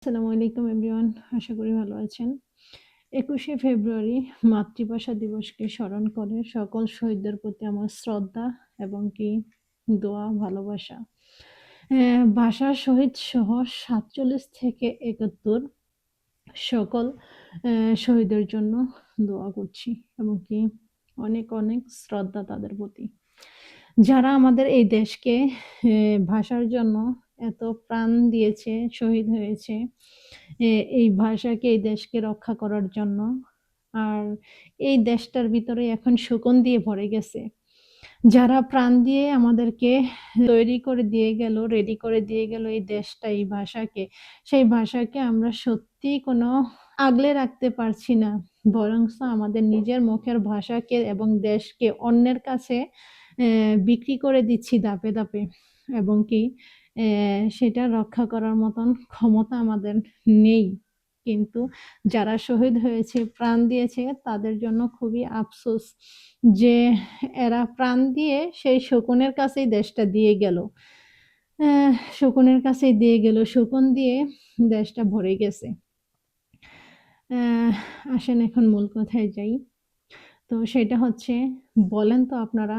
আসসালামু আলাইকুম এভরিওয়ান। আশা করি ভালো আছেন। ২১শে ফেব্রুয়ারি মাতৃভাষা দিবসকে স্মরণ করে সকল শহীদদের প্রতি আমার শ্রদ্ধা এবং দোয়া, ভালোবাসা। ভাষা শহীদ সহ ৪৭ থেকে ৭১ সকল শহীদের জন্য দোয়া করছি এবং অনেক, অনেক শ্রদ্ধা তাদের প্রতি। যারা আমাদের এই দেশকে ভাষার জন্য এত প্রাণ দিয়েছে, শহীদ হয়েছে, এই ভাষাকে, এই দেশকে রক্ষা করার জন্য। আর এই দেশটার ভিতরে এখন শোকন দিয়ে ভরে গেছে। যারা প্রাণ দিয়ে আমাদেরকে তৈরি করে দিয়ে গেল, রেডি করে দিয়ে গেল এই দেশটা, এই ভাষাকে, সেই ভাষাকে আমরা সত্যিই কোনো আগলে রাখতে পারছি না। বরঞ্চ আমাদের নিজের মুখের ভাষাকে এবং দেশকে অন্যের কাছে বিক্রি করে দিচ্ছি ধাপে, ধাপে এবং সেটা রক্ষা করার মতন ক্ষমতা আমাদের নেই। কিন্তু যারা শহীদ হয়েছে, প্রাণ দিয়েছে তাদের জন্য খুবই আফসোস যে এরা প্রাণ দিয়ে সেই শকুনের কাছেই দেশটা দিয়ে গেল। শকুনের কাছেই দিয়ে গেল, শকুন দিয়ে দেশটা ভরে গেছে। আসেন এখন মূল কথায় যাই। তো সেটা হচ্ছে, বলেন তো আপনারা,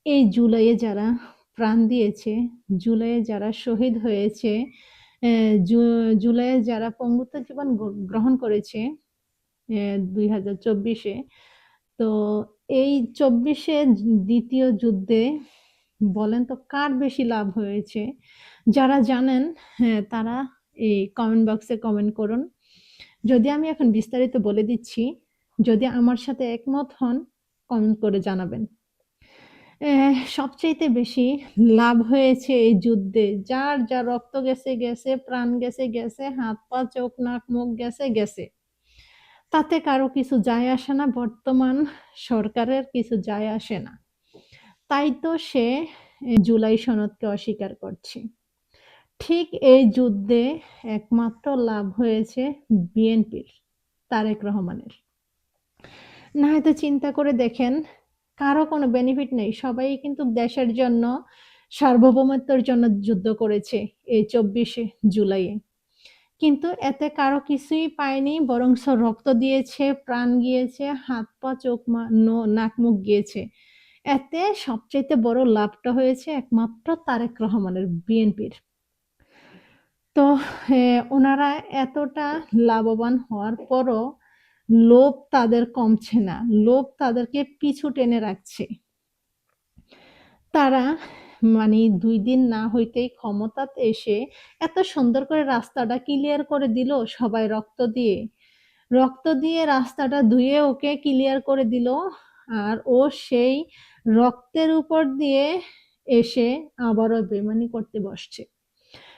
এই জুলাইয়ে যারা প্রাণ দিয়েছে, জুলাইয়ে যারা শহীদ হয়েছে, জুলাইয়ে যারা পঙ্গুত্ব জীবন গ্রহণ করেছে 2024-এ, তো এই 24-এ দ্বিতীয় যুদ্ধে বলেন তো কার বেশি লাভ হয়েছে? যারা জানেন তারা এই কমেন্ট বক্সে কমেন্ট করুন। যদি আমি এখন বিস্তারিত বলে দিচ্ছি, যদি আমার সাথে একমত হন কমেন্ট করে জানাবেন। সবচাইতে বেশি লাভ হয়েছে এই যুদ্ধে, যার যা রক্ত গেছে গেছে, প্রাণ গেছে গেছে, হাত পা চোখ নাক মুখ গেছে গেছে, তাতে কারো কিছু যায় আসে না, বর্তমান সরকারের কিছু যায় আসে না। তাই তো সে জুলাই সনদকে অস্বীকার করছে। ঠিক এই যুদ্ধে একমাত্র লাভ হয়েছে বিএনপির, তারেক রহমানের। না হয়তো চিন্তা করে দেখেন, কারো কোনো বেনিফিট নেই, সবাই কিন্তু দেশের জন্য, সার্বভৌমত্বের জন্য যুদ্ধ করেছে এই 24শে জুলাইয়ে। কিন্তু এতে কারো কিছুই পায়নি, বরঞ্চ রক্ত দিয়েছে, প্রাণ গিয়েছে, হাত পা চোখ নাক মুখ গিয়েছে। এতে সবচাইতে বড় লাভটা হয়েছে একমাত্র তারেক রহমানের, বিএনপির। তো ওনারা এতটা লাভবান হওয়ার পরও লোভ তাদের কমছে না, লোভ তাদেরকে পিছু টেনে রাখছে। তারা মানে 2 দিন না হইতেই ক্ষমতাতে এসে এত সুন্দর করে রাস্তাটা ক্লিয়ার করে দিল, সবাই রক্ত দিয়ে, রক্ত দিয়ে রাস্তাটা ধুয়ে ওকে ক্লিয়ার করে দিল। আর ও সেই রক্তের উপর দিয়ে এসে আবারও বেইমানি করতে বসছে।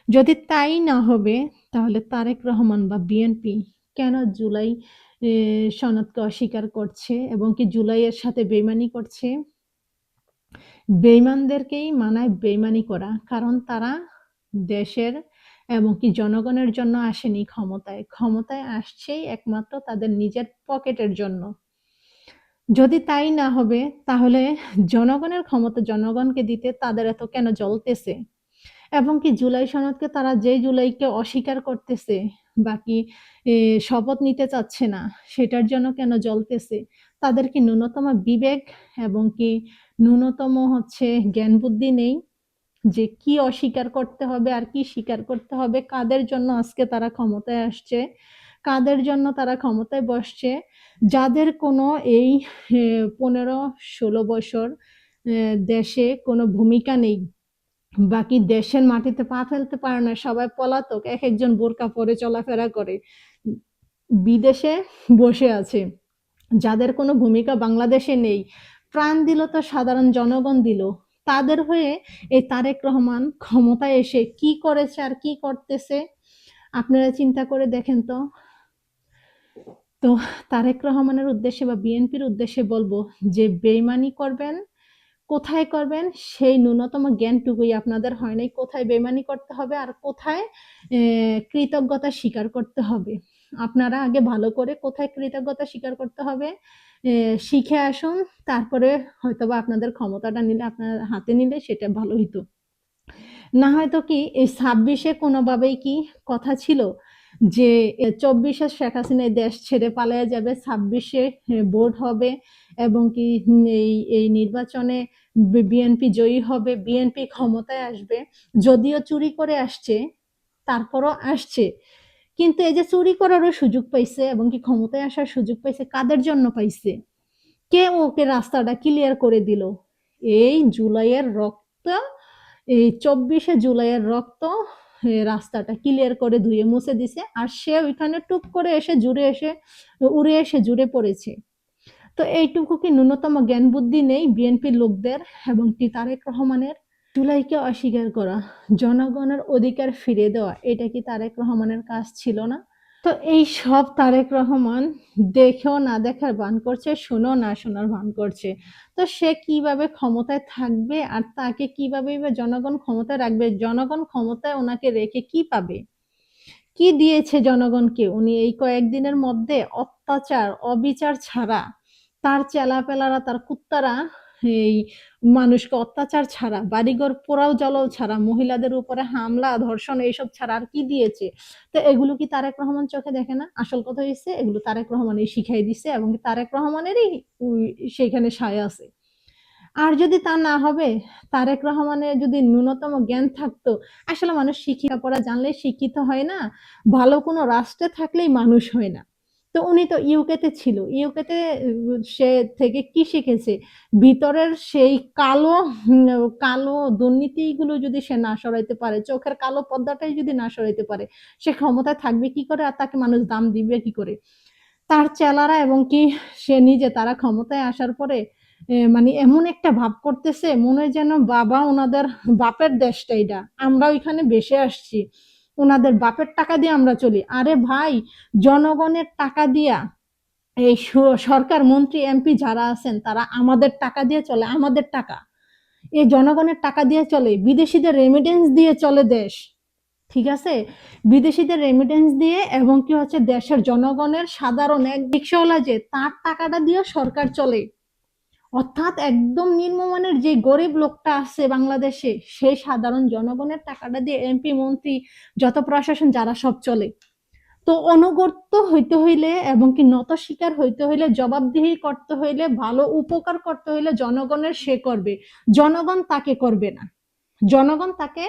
যদি তাই না হবে, তাহলে তারেক রহমান বা বিএনপি কেন জুলাই সনদকে অস্বীকার করছে এবং জুলাইয়ের সাথে বেইমানি করছে? বেইমানদেরকেই মানায় বেইমানি করা, কারণ তারা দেশের এবং জনগণের জন্য আসেনি ক্ষমতায়, ক্ষমতায় আসছেই একমাত্র তাদের নিজের পকেটের জন্য। যদি তাই না হবে, তাহলে জনগণের ক্ষমতা জনগণকে দিতে তাদের এত কেন জ্বলতেছে? এবং জুলাই সনদকে তারা যেই জুলাইকে অস্বীকার করতেছে, বাকি শপথ নিতে চাচ্ছে না, সেটার জন্য কেন জ্বলতেছে? তাদের কি ন্যূনতম বিবেক এবং ন্যূনতম জ্ঞান বুদ্ধি নেই যে কি অস্বীকার করতে হবে আর কি স্বীকার করতে হবে? কাদের জন্য আজকে তারা ক্ষমতায় আসছে, কাদের জন্য তারা ক্ষমতায় বসছে? যাদের কোনো এই 15-16 বছর দেশে কোনো ভূমিকা নেই, বাকি দেশের মাটিতে পা ফেলতে পারে না, সবাই পলাতক, এক একজন বোরকা পরে চলাফেরা করে, বিদেশে বসে আছে, যাদের কোনো ভূমিকা বাংলাদেশে নেই, প্রাণ দিল তো সাধারণ জনগণ দিল, তাদের হয়ে এই তারেক রহমান ক্ষমতায় এসে কি করেছে আর কি করতেছে আপনারা চিন্তা করে দেখেন তো। তো তারেক রহমানের উদ্দেশ্যে বা বিএনপির উদ্দেশ্যে বলবো যে বেইমানি করবেন, কোথায় করবেন সেই ন্যূনতম জ্ঞানটুকুই আপনাদের হয় নাই। কোথায় বেইমানি করতে হবে আর কোথায় কৃতজ্ঞতা স্বীকার করতে হবে, আপনারা আগে ভালো করে কোথায় কৃতজ্ঞতা স্বীকার করতে হবে শিখে আসুন। তারপরে হয়তোবা আপনাদের ক্ষমতাটা নিলে, আপনার হাতে নিলে সেটা ভালো হইতো। না হয়তো এই 26-এ কোনোভাবেই কথা ছিল যে 24-এ শেখ হাসিনা এই দেশ ছেড়ে পালিয়ে যাবে, 26-এ ভোট হবে এবং কি এই নির্বাচনে বিএনপি জয়ী হবে, বিএনপি ক্ষমতায় আসবে। যদিও চুরি করে আসছে, তারপরও আসছে। কিন্তু এই যে চুরি করারও সুযোগ পাইছে এবং কি ক্ষমতায় আসার সুযোগ পাইছে, কাদের জন্য পাইছে? কে ওকে রাস্তাটা ক্লিয়ার করে দিল? এই জুলাইয়ের রক্ত, এই 24-এ জুলাইয়ের রক্ত রাস্তাটা ক্লিয়ার করে ধুয়ে মুছে দিছে। আর সে ওইখানে টুপ করে এসে উড়ে এসে জুড়ে পড়েছে। তো এইটুকু কি ন্যূনতম জ্ঞান বুদ্ধি নেই বিএনপির লোকদের এবং কি তারেক রহমানের? জুলাইকে অস্বীকার করা, জনগণের অধিকার ফিরে দেওয়া, এটা কি তারেক রহমানের কাজ ছিল না? তো এই সব তারেক রহমান দেখেও না দেখার ভান করছে, শুনেও না শোনার ভান করছে। তো সে কিভাবে ক্ষমতায় থাকবে আর তাকে কিভাবে জনগণ ক্ষমতায় রাখবে? জনগণ ক্ষমতায় ওনাকে রেখে কি পাবে? কি দিয়েছে জনগণকে উনি এই কয়েকদিনের মধ্যে? অত্যাচার, অবিচার ছাড়া, তার চেলাপেলারা, তার কুত্তারা এই মানুষকে অত্যাচার ছাড়া, বাড়িঘর পোড়াও জ্বালাও ছাড়া, মহিলাদের উপরে হামলা, ধর্ষণ এইসব ছাড়া আর কি দিয়েছে? তো এগুলো কি তারেক রহমান চোখে দেখে না? আসল কথা হচ্ছে এগুলো তারেক রহমানই শিখাই দিছে এবং তারেক রহমানেরই সেইখানে সায় আছে। আর যদি তা না হবে, তারেক রহমানের যদি ন্যূনতম জ্ঞান থাকতো, আসলে মানুষ শিক্ষা পড়া জানলে শিক্ষিত হয় না, ভালো কোনো রাষ্ট্রে থাকলেই মানুষ হয় না। তো উনি তো ইউকেতে ছিল, ইউকেতে সে থেকে কি শিখেছে? ভিতরের সেই কালো কালো দুর্নীতিগুলো যদি সে না সরাইতে পারে, চোখের কালো পর্দাটাই যদি না সরাইতে পারে, সে ক্ষমতায় থাকবে কি করে আর তাকে মানুষ দাম দিবে কি করে? তার চেলারা এবং কি সে নিজে, তারা ক্ষমতায় আসার পরে মানে এমন একটা ভাব করতেছে মনে হয় যেন বাবা ওনাদের বাপের দেশটা এটা, আমরা ওইখানে বেসে আসছি, ওনাদের বাপের টাকা দিয়ে আমরা চলি। আরে ভাই, জনগণের টাকা দিয়া এই সরকার মন্ত্রী এমপি যারা আছেন তারা আমাদের টাকা দিয়ে চলে, আমাদের টাকা, এই জনগণের টাকা দিয়ে চলে, বিদেশিদের রেমিটেন্স দিয়ে চলে দেশ। ঠিক আছে, বিদেশিদের রেমিটেন্স দিয়ে এবং কি হচ্ছে দেশের জনগণের সাধারণ এক রিক্সাওয়ালা যে তার টাকাটা দিয়ে সরকার চলে। অর্থাৎ একদম নিম্নমানের যে গরিব লোকটা আছে বাংলাদেশে, সেই সাধারণ জনগণের টাকাটা দিয়ে এমপি মন্ত্রী যত প্রশাসন যারা সব চলে। তো অনুগত হইতে হইলে এবং কি নত স্বীকার হইতে হইলে, জবাবদিহি করতে হইলে, ভালো উপকার করতে হইলে জনগণের সে করবে, জনগণ তাকে করবে না। জনগণ তাকে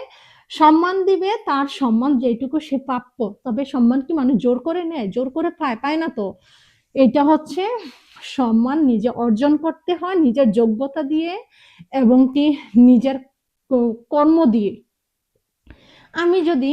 সম্মান দিবে, তার সম্মান যেটুকু সে প্রাপ্য। তবে সম্মান কি মানুষ জোর করে নেয়? জোর করে পায়? পায় না তো। এটা হচ্ছে সম্মান নিজে অর্জন করতে হয়, নিজের যোগ্যতা দিয়ে এবং কি নিজের কর্ম দিয়ে। আমি যদি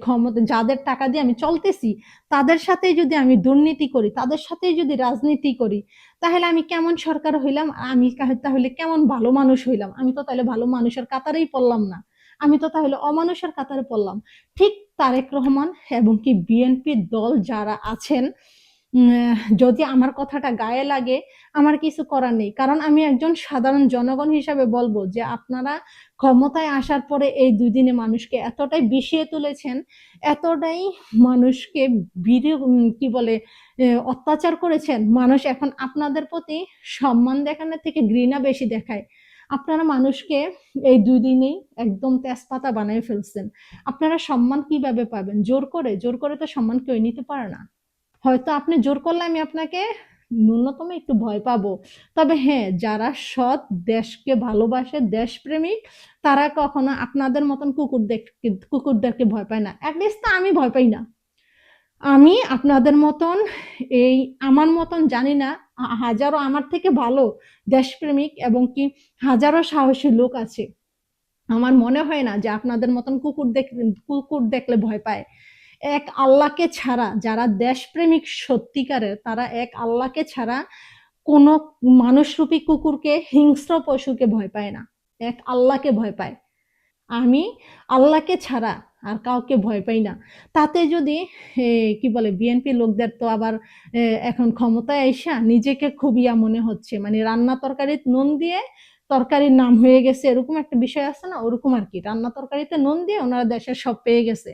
ক্ষমতা, যাদের টাকা দিয়ে আমি চলতেছি, তাদের সাথে যদি আমি দুর্নীতি করি, তাদের সাথে যদি রাজনীতি করি, তাহলে আমি কেমন সরকার হইলাম? আমি তাহলে কেমন ভালো মানুষ হইলাম? আমি তো তাহলে ভালো মানুষের কাতারেই পড়লাম না, আমি তো তাহলে অমানুষের কাতারে পড়লাম। ঠিক তারেক রহমান এবং কি বিএনপি দল যারা আছেন, যদি আমার কথাটা গায়ে লাগে, আমার কিছু করার নেই, কারণ আমি একজন সাধারণ জনগণ হিসাবে বলবো যে আপনারা ক্ষমতায় আসার পরে এই 2 দিনে মানুষকে এতটাই বিষিয়ে তুলেছেন, এতটাই মানুষকে কি বলে অত্যাচার করেছেন, মানুষ এখন আপনাদের প্রতি সম্মান দেখানোর থেকে ঘৃণা বেশি দেখায়। আপনারা মানুষকে এই 2 দিনেই একদম তেজপাতা বানিয়ে ফেলছেন। আপনারা সম্মান কিভাবে পাবেন? জোর করে? জোর করে তো সম্মান কেউ নিতে পারে না। হয়তো আপনি জোর করলে আমি আপনাকে ন্যূনতম একটু ভয় পাবো, তবে হ্যাঁ, যারা সৎ, দেশকে ভালোবাসে, দেশপ্রেমিক, তারা কখনো আপনাদের মতন কুকুরদেরকে ভয় পায় না। অ্যাটলিস্ট তা আমি ভয় পাই না। আমি আপনাদের মতন, এই আমার মতন জানি না হাজারো আমার থেকে ভালো দেশপ্রেমিক এবং কি হাজারো সাহসী লোক আছে। আমার মনে হয় না যে আপনাদের মতন কুকুর দেখলে ভয় পায়। এক আল্লাহকে ছাড়া, যারা দেশপ্রেমিক সত্যিকারের, তারা এক আল্লাহকে ছাড়া কোনো মানুষরূপী কুকুরকে, হিংস্র পশুকে ভয় পায় না, এক আল্লাহকে ভয় পায়। আমি আল্লাহকে ছাড়া আর কাউকে ভয় পাই না। তাতে যদি কি বলে বিএনপি লোকদের তো আবার এখন ক্ষমতায় আইসা নিজেকে খুব ইয়া মনে হচ্ছে, মানে রান্না তরকারি নুন দিয়ে তরকারির নাম হয়ে গেছে, এরকম একটা বিষয় আছে না, ওরকম আর কি। রান্না তরকারিতে নুন দিয়ে ওনারা দেশের সব পেয়ে গেছে।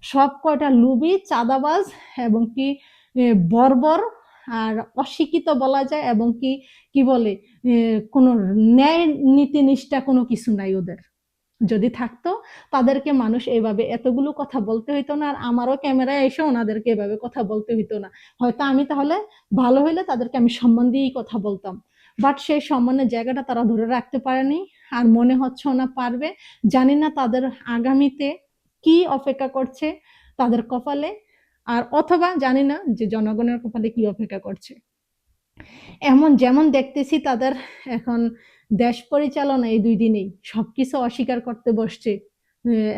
সব কয়টা লুবি, চাঁদাবাজ এবং কি বর্বর আর অশিক্ষিত বলা যায় এবং কি কি বলে কোনো ন্যায় নীতি নিষ্ঠা কোনো কিছু নাই ওদের। যদি থাকতো তাদেরকে মানুষ এভাবে এতগুলো কথা বলতে হইতো না, আর আমারও ক্যামেরায় এসে ওনাদেরকে এভাবে কথা বলতে হইতো না। হয়তো আমি তাহলে ভালো হইলে তাদেরকে আমি সম্মান দিয়েই কথা বলতাম, বাট সেই সম্মানের জায়গাটা তারা ধরে রাখতে পারেনি, আর মনে হচ্ছে না পারবে। জানি না তাদের আগামীতে কি অপেক্ষা করছে তাদের কপালে, আর অথবা জানি না যে জনগণের কপালে কি অপেক্ষা করছে। এমন যেমন দেখতেছি তাদের এখন দেশ পরিচালনা এই 2 দিনেই সবকিছু অস্বীকার করতে বসছে,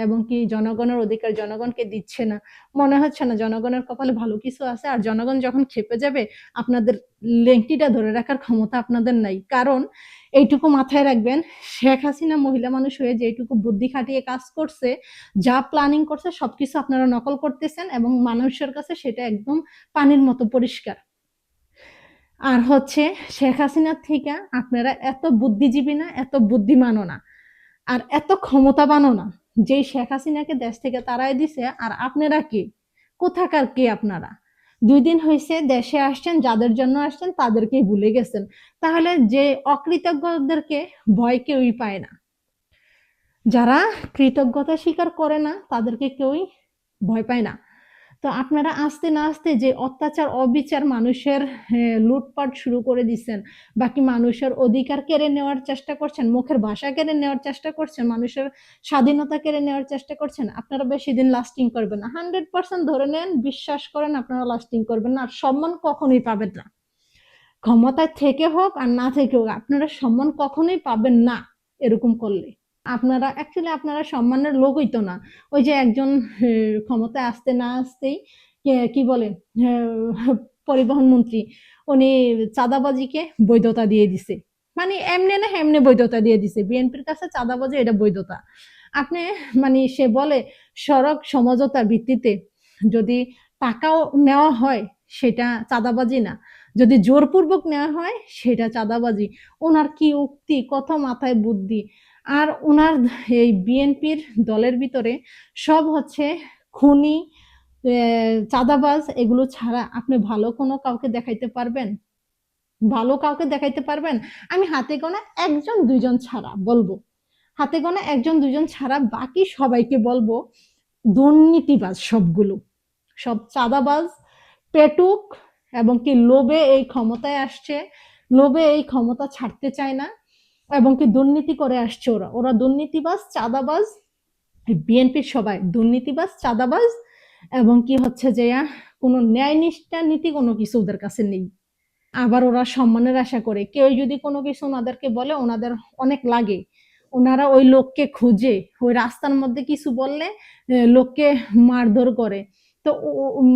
এবং কি জনগণের অধিকার জনগণকে দিচ্ছে না। মনে হচ্ছে না জনগণের কপালে ভালো কিছু আছে, আর জনগণ যখন খেপে যাবে আপনাদের লেংটিটা ধরে রাখার ক্ষমতা আপনাদের নাই। কারণ এইটুকু মাথায় রাখবেন, শেখ হাসিনা মহিলা মানুষ হয়ে যেটুকু বুদ্ধি খাটিয়ে কাজ করছে, যা প্ল্যানিং করছে সবকিছু আপনারা নকল করতেছেন, এবং মানুষের কাছে সেটা একদম পানির মতো পরিষ্কার। আর হচ্ছে শেখ হাসিনার থেকে আপনারা এত বুদ্ধিজীবী না, এত বুদ্ধিমানও না, আর এত ক্ষমতাবানও না। যেই শেখ হাসিনাকে দেশ থেকে তাড়াই দিছে, আর আপনারা কে, কোথাকার কে আপনারা? 2 দিন হয়েছে দেশে আসছেন, যাদের জন্য আসছেন তাদেরকেই ভুলে গেছেন। তাহলে যে অকৃতজ্ঞদেরকে ভয় কেউই পায় না, যারা কৃতজ্ঞতা স্বীকার করে না তাদেরকে কেউই ভয় পায় না। তো আপনারা আস্তে না আস্তে যে অত্যাচার অবিচার মানুষের লুটপাট শুরু করে দিচ্ছেন, বাকি মানুষের অধিকার কেড়ে নেওয়ার চেষ্টা করছেন, মুখের ভাষা কেড়ে নেওয়ার চেষ্টা করছেন, মানুষের স্বাধীনতা কেড়ে নেওয়ার চেষ্টা করছেন, আপনারা বেশি দিন লাস্টিং করবেন না। 100% ধরে নেন, বিশ্বাস করেন আপনারা লাস্টিং করবেন না, আর সম্মান কখনোই পাবেন না। ক্ষমতায় থেকে হোক আর না থেকে হোক আপনারা সম্মান কখনোই পাবেন না এরকম করলে। আপনারা অ্যাকচুয়ালি আপনারা সম্মানের লোক হইতো না। ওই যে একজন ক্ষমতায় আসতে না আসতেই কি বলে, পরিবহন মন্ত্রী, উনি চাঁদাবাজিকে বৈধতা দিয়ে দিছে। মানে এমনি না এমনি বৈধতা দিয়ে দিছে, বিএনপির কাছে চাঁদাবাজি এটা বৈধতা। আপনি মানে সে বলে সড়ক সমঝোতার ভিত্তিতে যদি টাকাও নেওয়া হয় সেটা চাঁদাবাজি না, যদি জোরপূর্বক নেওয়া হয় সেটা চাঁদাবাজি। ওনার কি উক্তি, কত মাথায় বুদ্ধি! আর ওনার এই বিএনপির দলের ভিতরে সব হচ্ছে খুনি, চাঁদাবাজ, এগুলো ছাড়া আপনি ভালো কোনো কাউকে দেখাইতে পারবেন? ভালো কাউকে দেখাইতে পারবেন? আমি হাতে গোনা 1-2 জন ছাড়া বলবো, হাতে গোনা 1-2 জন ছাড়া বাকি সবাইকে বলবো দুর্নীতিবাজ সবগুলো, সব চাঁদাবাজ, পেটুক, এবং কি লোভে এই ক্ষমতায় আসছে, লোভে এই ক্ষমতা ছাড়তে চায় না, এবং কি দুর্নীতি করে আসছে। ওরা ওরা দুর্নীতিবাজ, চাঁদাবাজ, বিএনপির সবাই দুর্নীতিবাজ, চাঁদাবাজ, এবং কি হচ্ছে যে কোনো ন্যায় নিষ্ঠা নীতি কোনো কিছু ওদের কাছে নেই। আবার ওরা সম্মানের আশা করে, কেউ যদি কোনো কিছু ওনাদেরকে বলে ওনাদের অনেক লাগে, ওনারা ওই লোককে খুঁজে, ওই রাস্তার মধ্যে কিছু বললে লোককে মারধর করে। তো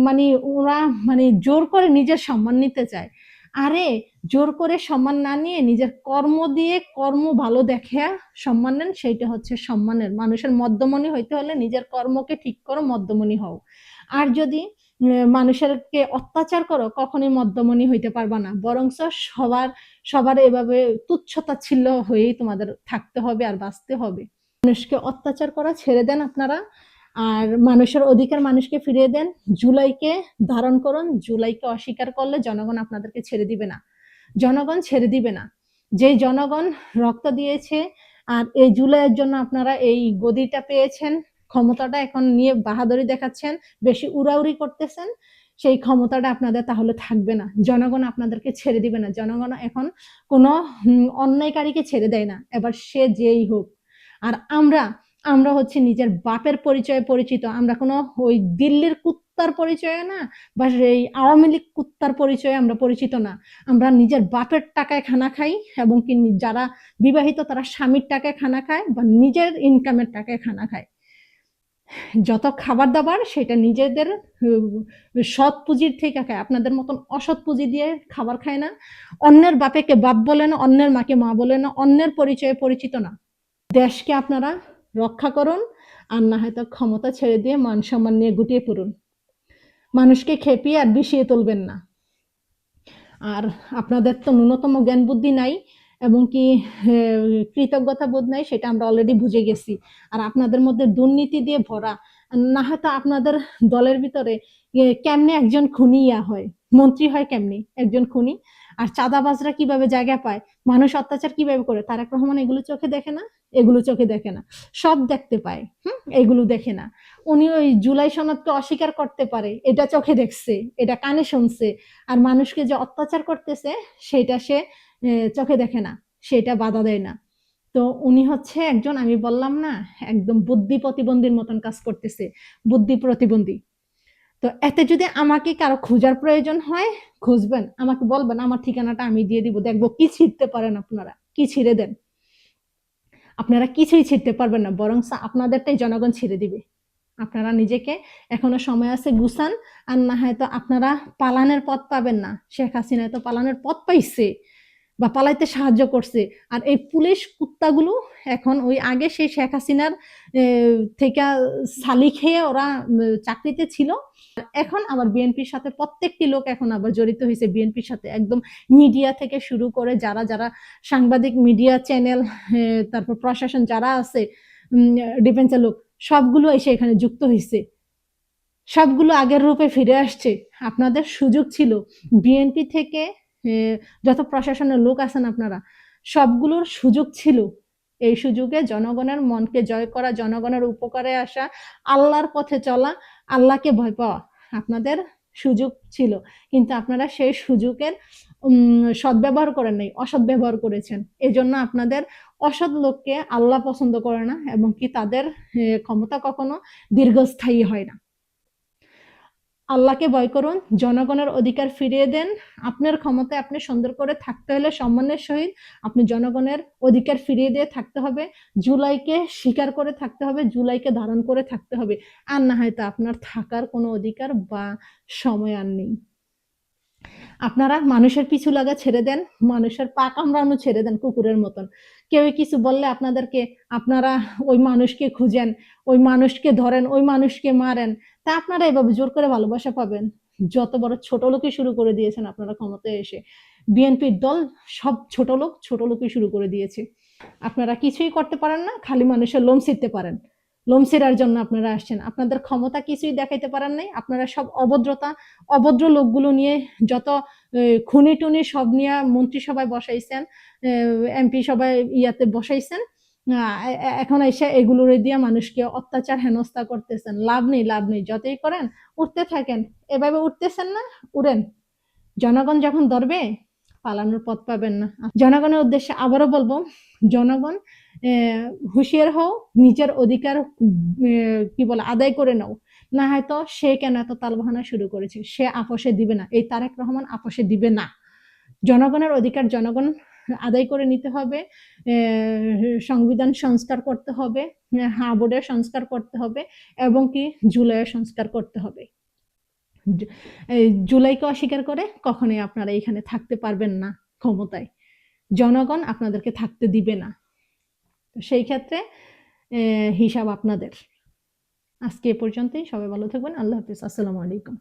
মানে ওরা মানে জোর করে নিজের সম্মান নিতে চায়। আরে জোর করে সম্মান না নিয়ে নিজের কর্ম দিয়ে, কর্ম ভালো দেখে সম্মান নেন, সেইটা হচ্ছে সম্মানের। মানুষের মধ্যমণি হইতে হলে নিজের কর্মকে ঠিক করো, মধ্যমণি হও। আর যদি মানুষেরকে অত্যাচার করো কখনোই মধ্যমণি হইতে পারবা না, বরঞ্চ সবার সবার এভাবে তুচ্ছতাচ্ছিল্য হয়েই তোমাদের থাকতে হবে আর বাঁচতে হবে। মানুষকে অত্যাচার করা ছেড়ে দেন আপনারা, আর মানুষের অধিকার মানুষকে ফিরিয়ে দেন। জুলাইকে ধারণ করুন, জুলাইকে অস্বীকার করলে জনগণ আপনাদেরকে ছেড়ে দিবে না, জনগণ ছেড়ে দিবে না। যে জনগণ রক্ত দিয়েছে, আর এই জুলাইয়ের জন্য আপনারা এই গদিটা পেয়েছেন, ক্ষমতাটা এখন নিয়ে বাহাদুরি দেখাচ্ছেন, বেশি উড়াউড়ি করতেছেন, সেই ক্ষমতাটা আপনাদের তাহলে থাকবে না। জনগণ আপনাদেরকে ছেড়ে দিবে না, জনগণ এখন কোনো অন্যায়কারীকে ছেড়ে দেয় না, এবার সে যেই হোক। আর আমরা আমরা হচ্ছে নিজের বাপের পরিচয়ে পরিচিত, আমরা কোনো ওই দিল্লির কুত্তার পরিচয়ে না, বা এই আওয়ামী লীগ কুত্তার পরিচয়ে আমরা পরিচিত না। আমরা নিজের বাপের টাকায় খানা খাই, এবং কি যারা বিবাহিত তারা স্বামীর টাকায় খানা খায় বা নিজের ইনকামের টাকায় খানা খায়। যত খাবার দাবার সেটা নিজেদের সৎ পুঁজির থেকে খায়, আপনাদের মতন অসৎ পুঁজি দিয়ে খাবার খায় না। অন্যের বাপেকে বাপ বলে না, অন্যের মাকে মা বলে না, অন্যের পরিচয়ে পরিচিত না। দেশকে আপনারা রক্ষা করুন, আর না হয়তো ক্ষমতা ছেড়ে দিয়ে মান সম্মান নিয়ে গুটিয়ে পড়ুন। মানুষকে খেপিয়ে আর বিষিয়ে তুলবেন না। আর আপনাদের তো ন্যূনতম জ্ঞান বুদ্ধি নাই, এবং কি কৃতজ্ঞতা বোধ নাই, সেটা আমরা অলরেডি বুঝে গেছি। আর আপনাদের মধ্যে দুর্নীতি দিয়ে ভরা। না হয়তো আপনাদের দলের ভিতরে কেমনে একজন খুনি হয়, মন্ত্রী হয় কেমনি একজন খুনি? আর চাঁদাবাজরা কিভাবে জায়গা পায়, মানুষ অত্যাচার কিভাবে করে, তারেক রহমান এগুলো চোখে দেখে না? এগুলো চোখে দেখে না, সব দেখতে পায়, এগুলো দেখে না। উনি ওই জুলাই সনদকে অস্বীকার করতে পারে, এটা চোখে দেখছে, এটা কানে শুনছে। আর মানুষকে যে অত্যাচার করতেছে সেটা সে চোখে দেখে না, সেটা বাধা দেয় না। তো উনি হচ্ছে একজন, আমি বললাম না, একদম বুদ্ধি প্রতিবন্ধীর মতন কাজ করতেছে, বুদ্ধি প্রতিবন্ধী। তো এতে যদি আমাকে কারো খোঁজার প্রয়োজন হয়, খুঁজবেন, আমাকে বলবেন, আমার ঠিকানাটা আমি দিয়ে দিব, দেখবো কি ছিঁড়তে পারেন আপনারা, কি ছিঁড়ে দেন। আপনারা কিছুই ছিঁড়তে পারবেন না, বরং আপনাদেরটাই জনগণ ছিঁড়ে দিবে। আপনারা নিজেকে এখনো সময় আছে, গুছান। আর না হয়তো আপনারা পালানের পথ পাবেন না। শেখ হাসিনা তো পালানের পথ পাইছে বা পালাইতে সাহায্য করছে। আর এই পুলিশ কুত্তাগুলো এখন ওই আগে সেই শেখ হাসিনার থেকে সালি খেয়ে ওরা চাকরিতে ছিল, এখন আবার বিএনপির সাথে প্রত্যেকটি লোক এখন আবার জড়িত হয়েছে বিএনপির সাথে, একদম মিডিয়া থেকে শুরু করে যারা যারা সাংবাদিক, মিডিয়া চ্যানেল, তারপর প্রশাসন যারা আছে, ডিফেন্সের লোক, সবগুলো এসে এখানে যুক্ত হয়েছে, সবগুলো আগের রূপে ফিরে আসছে। আপনাদের সুযোগ ছিল বিএনপি থেকে যত প্রশাসনের লোক আছেন আপনারা, সবগুলোর সুযোগ ছিল। এই সুযোগে জনগণের মনকে জয় করা, জনগণের উপকারে আসা, আল্লাহর পথে চলা, আল্লাহকে ভয় পাওয়া আপনাদের সুযোগ ছিল। কিন্তু আপনারা সেই সুযোগের সদ্ব্যবহার করেন নাই, অসৎ ব্যবহার করেছেন। এজন্য আপনাদের অসৎ লোককে আল্লাহ পছন্দ করে না, এবং কি তাদের ক্ষমতা কখনো দীর্ঘস্থায়ী হয় না। আল্লাহকে ভয় করুন, জনগণের অধিকার ফিরিয়ে দেন। আপনার ক্ষমতায় আপনি সুন্দর করে থাকতে হলে সম্মানের সহিত আপনি জনগণের অধিকার ফিরিয়ে দিয়ে থাকতে হবে। জুলাইকে স্বীকার করে থাকতে হবে, জুলাইকে ধারণ করে থাকতে হবে। আর না হয়তো আপনার থাকার কোনো অধিকার বা সময় আর নেই। আপনারা মানুষের পিছু লাগা ছেড়ে দেন, মানুষের পা কামড়ানো ছেড়ে দেন কুকুরের মতন। কেউ কিছু বললে আপনাদেরকে, আপনারা ওই মানুষকে খুঁজেন, ওই মানুষকে ধরেন, ওই মানুষকে মারেন। তা আপনারা এভাবে জোর করে ভালোবাসা পাবেন? যত বড় ছোট লোকই শুরু করে দিয়েছেন আপনারা ক্ষমতায় এসে। বিএনপির দল সব ছোট লোকই শুরু করে দিয়েছে। আপনারা কিছুই করতে পারেন না, খালি মানুষের লোম ছিঁড়তে পারেন। লোম ছিঁড়ার জন্য আপনারা আসছেন, আপনাদের ক্ষমতা কিছুই দেখাইতে পারেন নাই। আপনারা সব অভদ্রতা, অভদ্র লোকগুলো নিয়ে যত খুনি টুনি সব নিয়ে মন্ত্রিসভায় বসাইছেন, এমপি সবাই ইয়াতে বসাইছেন। এখন এসে এগুলোর দিয়ে মানুষকে অত্যাচার হেনস্থা করতেছেন। লাভ নেই, লাভ নেই, যতই করেন উঠতে থাকেন। এভাবে উঠতেছেন না, উড়েন। জনগণ যখন ধরবে, পালানোর পথ পাবেন না। জনগণের উদ্দেশ্যে আবারও বলবো, জনগণ হুঁশিয়ার হও, নিজের অধিকার কি বলে আদায় করে নাও। না হয়তো সে কেন এত তালবাহানা শুরু করেছে, সে আপোষে দিবে না, এই তারেক রহমান আপোষে দিবে না। জনগণের অধিকার জনগণ আদায় করে নিতে হবে। সংবিধান সংস্কার করতে হবে, হ্যাঁ বোর্ডের সংস্কার করতে হবে, এবং কি জুলাইয়ের সংস্কার করতে হবে। জুলাইকে অস্বীকার করে কখনোই আপনারা এখানে থাকতে পারবেন না ক্ষমতায়। জনগণ আপনাদেরকে থাকতে দিবে না। তো সেই ক্ষেত্রে হিসাব আপনাদের। আজকে এ পর্যন্তই। সবাই ভালো থাকবেন। আল্লাহ হাফিজ। আসসালামু আলাইকুম।